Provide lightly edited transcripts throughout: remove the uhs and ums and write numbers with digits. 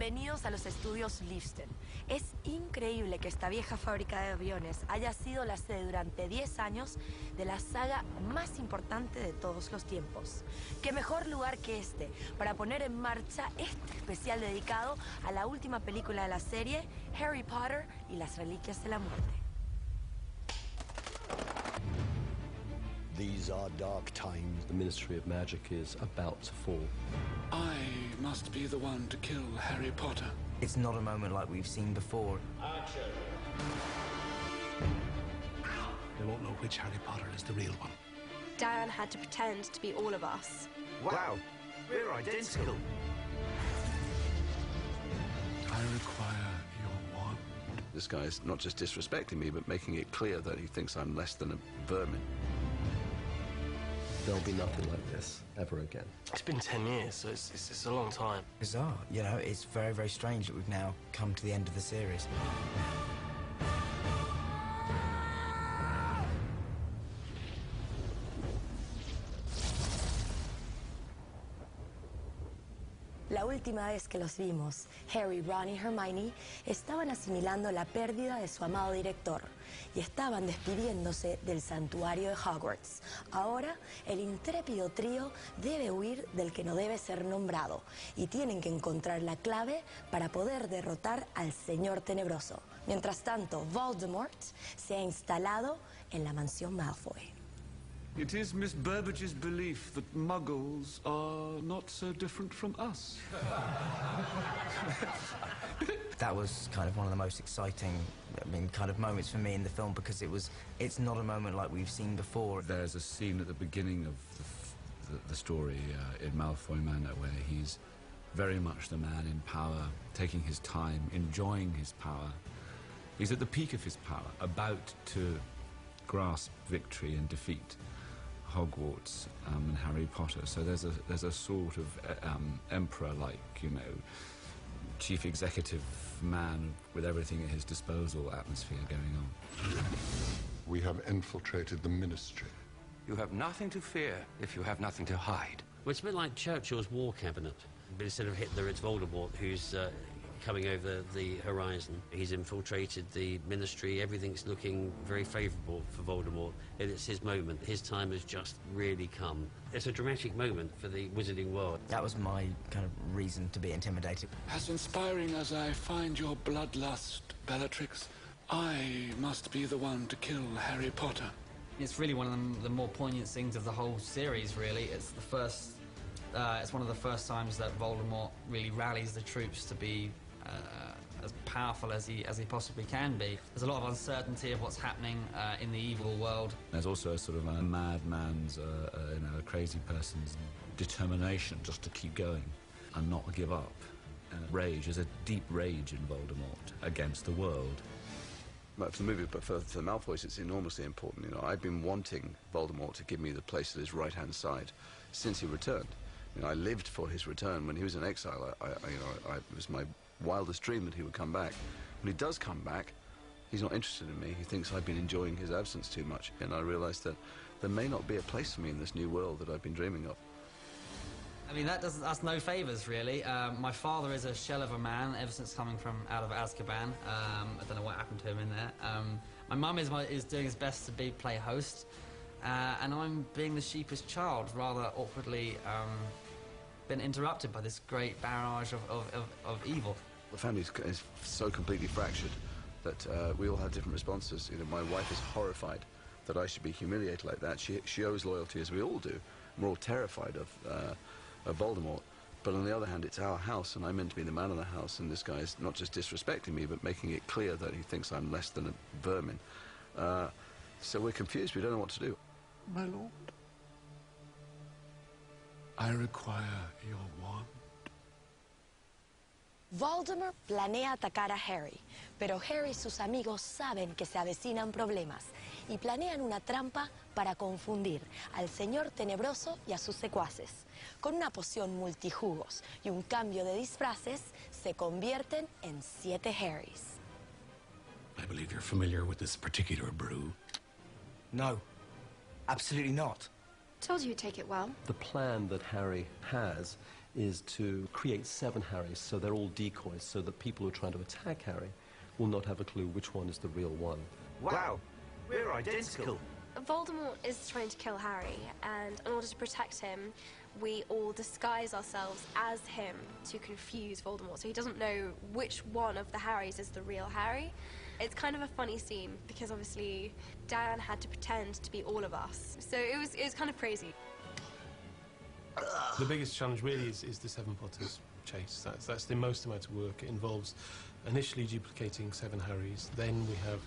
Bienvenidos a los estudios Leavesden. Es increíble que esta vieja fábrica de aviones haya sido la sede durante 10 años de la saga más importante de todos los tiempos. ¿Qué mejor lugar que este para poner en marcha este especial dedicado a la última película de la serie, Harry Potter y las Reliquias de la Muerte? These are dark times. The Ministry of Magic is about to fall. I must be the one to kill Harry Potter. It's not a moment like we've seen before. Action. They won't know which Harry Potter is the real one. Diane had to pretend to be all of us. Wow, we're identical. I require your wand. This guy's not just disrespecting me, but making it clear that he thinks I'm less than a vermin. There'll be nothing like this ever again. It's been 10 years, so it's a long time. Bizarre, you know, it's very, very strange that we've now come to the end of the series. La última vez que los vimos, Harry, Ron y Hermione estaban asimilando la pérdida de su amado director y estaban despidiéndose del santuario de Hogwarts. Ahora, el intrépido trío debe huir del que no debe ser nombrado y tienen que encontrar la clave para poder derrotar al Señor Tenebroso. Mientras tanto, Voldemort se ha instalado en la mansión Malfoy. It is Miss Burbage's belief that Muggles are not so different from us. That was kind of one of the most exciting, kind of moments for me in the film because it's not a moment like we've seen before. There's a scene at the beginning of the story in Malfoy Manor where he's very much the man in power, taking his time, enjoying his power. He's at the peak of his power, about to grasp victory and defeat Hogwarts and Harry Potter. So there's a sort of emperor-like, you know, chief executive man with everything at his disposal atmosphere going on. We have infiltrated the Ministry. You have nothing to fear if you have nothing to hide. Well, it's a bit like Churchill's war cabinet, but instead of Hitler, it's Voldemort who's coming over the horizon. He's infiltrated the Ministry. Everything's looking very favourable for Voldemort, and it's his moment. His time has just really come. It's a dramatic moment for the wizarding world. That was my kind of reason to be intimidated. As inspiring as I find your bloodlust, Bellatrix, I must be the one to kill Harry Potter. It's really one of the more poignant scenes of the whole series, really. It's the first... it's one of the first times that Voldemort really rallies the troops to be as powerful as he possibly can be. There's a lot of uncertainty of what's happening in the evil world. There's also a sort of a madman's, you know, a crazy person's determination just to keep going and not give up. Rage, there's a deep rage in Voldemort against the world. But for the movie, but for the Malfoys, it's enormously important. You know, I've been wanting Voldemort to give me the place at his right-hand side since he returned. You know, I lived for his return. When he was in exile, it was my wildest dream that he would come back. When he does come back, he's not interested in me. He thinks I've been enjoying his absence too much. And I realized that there may not be a place for me in this new world that I've been dreaming of. I mean, that does us no favours, really. My father is a shell of a man ever since coming from out of Azkaban. I don't know what happened to him in there. My mum is doing his best to play host. And I'm being the sheepish child, rather awkwardly been interrupted by this great barrage of evil. The family is so completely fractured that we all have different responses. You know, my wife is horrified that I should be humiliated like that. She owes loyalty, as we all do. We're all terrified of Voldemort. But on the other hand, it's our house, and I'm meant to be the man of the house, and this guy's not just disrespecting me, but making it clear that he thinks I'm less than a vermin. So we're confused. We don't know what to do. My lord, I require your wand. Voldemort planea atacar a Harry, pero Harry y sus amigos saben que se avecinan problemas y planean una trampa para confundir al Señor Tenebroso y a sus secuaces. Con una poción multijugos y un cambio de disfraces, se convierten en 7 Harrys. I believe you're familiar with this particular brew. No, absolutely not. Told you he'd take it well. The plan that Harry has is to create 7 Harrys, so they're all decoys, so that people who are trying to attack Harry will not have a clue which one is the real one. Wow, we're identical. Voldemort is trying to kill Harry, and in order to protect him, we all disguise ourselves as him to confuse Voldemort, so he doesn't know which one of the Harrys is the real Harry. It's kind of a funny scene, because obviously Diane had to pretend to be all of us, so it was kind of crazy. The biggest challenge really is the Seven Potters chase. That's the most amount of work. It involves initially duplicating 7 Harrys, then we have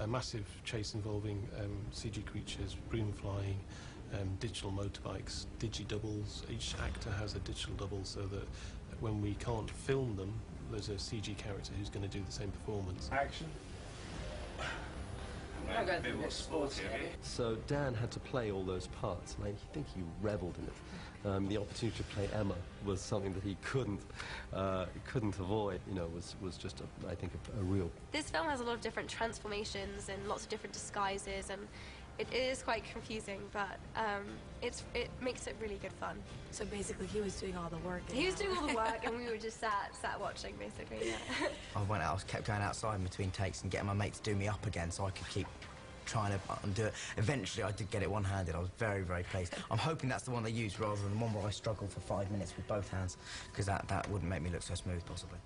a massive chase involving CG creatures, broom flying, digital motorbikes, digi-doubles. Each actor has a digital double so that when we can't film them, there's a CG character who's going to do the same performance. Action. A bit more sporty, have you? So Dan had to play all those parts, and I think he revelled in it. The opportunity to play Emma was something that he couldn't avoid. You know, was just I think a real. This film has a lot of different transformations and lots of different disguises, and it is quite confusing, but it makes it really good fun. So basically, he was doing all the work. He was doing all the work, and we were just sat watching, basically. Yeah. I kept going outside in between takes and getting my mate to do me up again, so I could keep trying to undo it. Eventually, I did get it one-handed. I was very, very pleased. I'm hoping that's the one they used rather than the one where I struggled for 5 minutes with both hands, because that wouldn't make me look so smooth, possibly.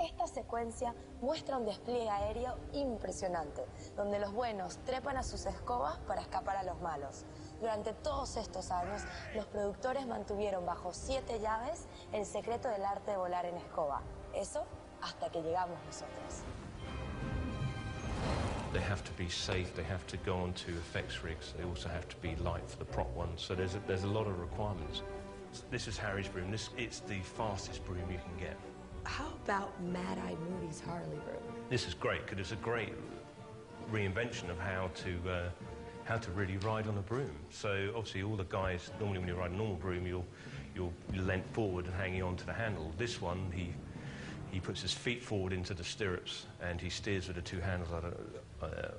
Esta secuencia muestra un despliegue aéreo impresionante, donde los buenos trepan a sus escobas para escapar a los malos. Durante todos estos años, los productores mantuvieron bajo 7 llaves el secreto del arte de volar en escoba. Eso hasta que llegamos nosotros. They have to be safe, they have to go onto effects rigs, they also have to be light for the prop ones, so there's a lot of requirements. This is Harry's broom. It's the fastest broom you can get. How about Mad Eye Moody's Harley broom? This is great because it's a great reinvention of how to really ride on a broom. So obviously all the guys, normally when you ride a normal broom, you're leant forward and hanging on to the handle. This one, he puts his feet forward into the stirrups and he steers with the 2 handles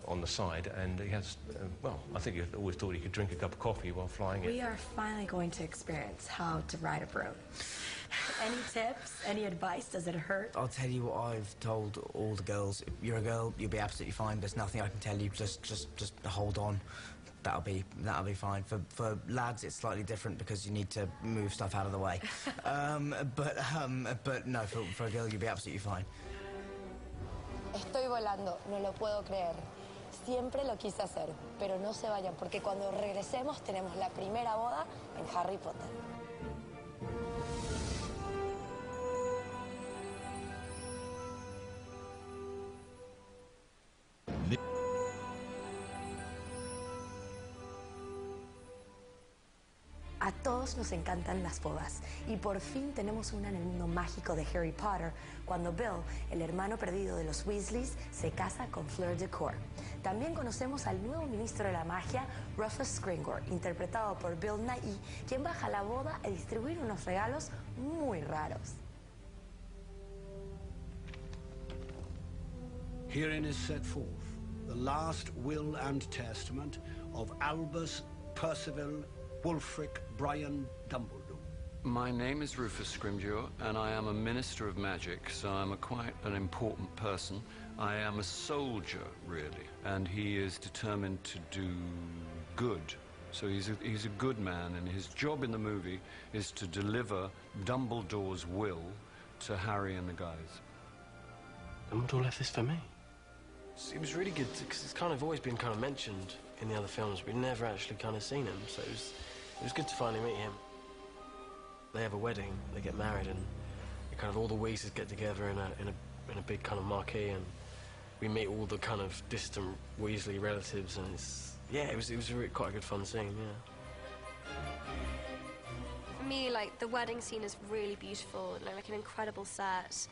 on the side, and he has, well, I think he always thought he could drink a cup of coffee while flying it. We are finally going to experience how to ride a broom. Any tips? Any advice? Does it hurt? I'll tell you what I've told all the girls. If you're a girl, you'll be absolutely fine. There's nothing I can tell you. Just hold on. That'll be fine. For lads, it's slightly different because you need to move stuff out of the way. But no, for a girl, you'll be absolutely fine. Estoy volando, no lo puedo creer. Siempre lo quise hacer, pero no se vayan, porque cuando regresemos tenemos la primera boda en Harry Potter. A todos nos encantan las bodas y por fin tenemos un mundo mágico de Harry Potter cuando Bill, el hermano perdido de los Weasleys, se casa con Fleur de Cour. También conocemos al nuevo ministro de la magia, Rufus Scrimgeour, interpretado por Bill Nighy, quien baja a la boda a distribuir unos regalos muy raros. Herein is set forth the last will and testament of Albus Percival Wulfric Brian Dumbledore. My name is Rufus Scrimgeour, and I am a Minister of Magic, so I'm quite an important person. I am a soldier, really, and he is determined to do good. So he's a good man, and his job in the movie is to deliver Dumbledore's will to Harry and the guys. Dumbledore left this for me. It was really good, because it's kind of always been kind of mentioned in the other films, but we've never actually kind of seen him, so it was good to finally meet him. They have a wedding, they get married, and kind of all the Weasleys get together in a big kind of marquee, and we meet all the kind of distant Weasley relatives, and it was really quite a good fun scene, yeah. For me, like, the wedding scene is really beautiful, like an incredible set.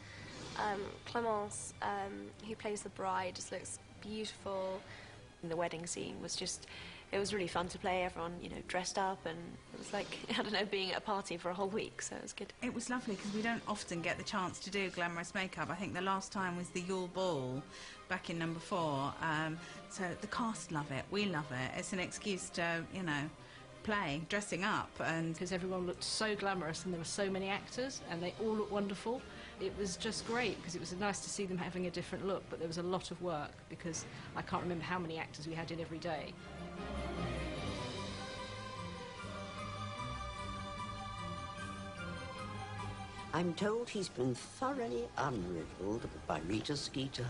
Clemence, who plays the bride, just looks beautiful. The wedding scene was just it was really fun to play. Everyone, you know, dressed up, and it was like, I don't know, being at a party for a whole week, so it was good. It was lovely because we don't often get the chance to do glamorous makeup. I think the last time was the Yule Ball back in number 4. So the cast love it, we love it. It's an excuse to, you know, play, dressing up, and because everyone looked so glamorous and there were so many actors and they all looked wonderful. It was just great because it was nice to see them having a different look, but there was a lot of work because I can't remember how many actors we had in every day. I'm told he's been thoroughly unriddled by Rita Skeeter.